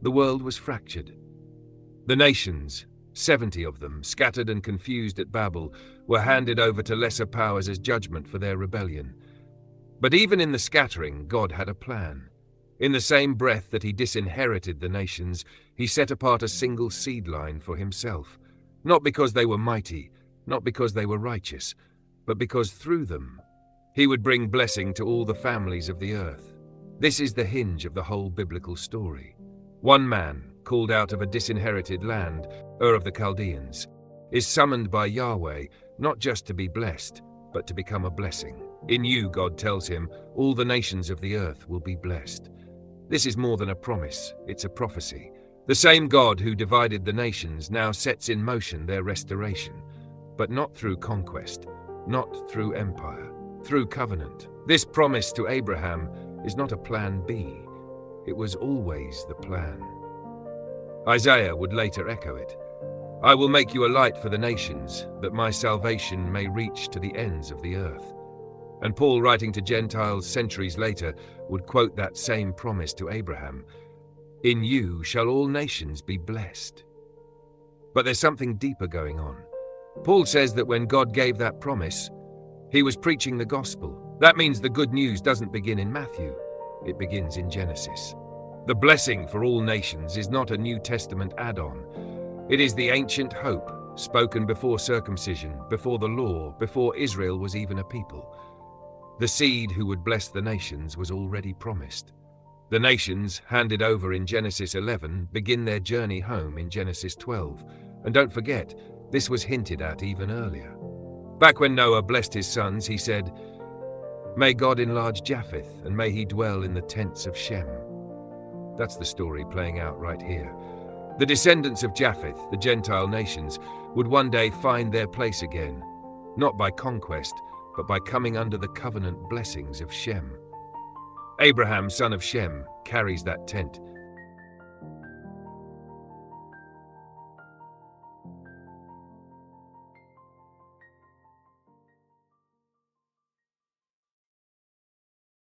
The world was fractured. The nations, 70 of them, scattered and confused at Babel, were handed over to lesser powers as judgment for their rebellion. But even in the scattering, God had a plan. In the same breath that he disinherited the nations, he set apart a single seed line for himself, not because they were mighty, not because they were righteous, but because through them he would bring blessing to all the families of the earth. This is the hinge of the whole biblical story. One man, called out of a disinherited land, Ur of the Chaldeans, is summoned by Yahweh not just to be blessed, but to become a blessing. In you, God tells him, all the nations of the earth will be blessed. This is more than a promise, it's a prophecy. The same God who divided the nations now sets in motion their restoration, but not through conquest, not through empire, through covenant. This promise to Abraham is not a plan B. It was always the plan. Isaiah would later echo it. I will make you a light for the nations, that my salvation may reach to the ends of the earth. And Paul, writing to Gentiles centuries later, would quote that same promise to Abraham. In you shall all nations be blessed. But there's something deeper going on. Paul says that when God gave that promise, he was preaching the gospel. That means the good news doesn't begin in Matthew, it begins in Genesis. The blessing for all nations is not a New Testament add-on. It is the ancient hope, spoken before circumcision, before the law, before Israel was even a people. The seed who would bless the nations was already promised. The nations, handed over in Genesis 11, begin their journey home in Genesis 12. And don't forget, this was hinted at even earlier. Back when Noah blessed his sons, he said, May God enlarge Japheth, and may he dwell in the tents of Shem. That's the story playing out right here. The descendants of Japheth, the Gentile nations, would one day find their place again, not by conquest, but by coming under the covenant blessings of Shem. Abraham, son of Shem, carries that tent,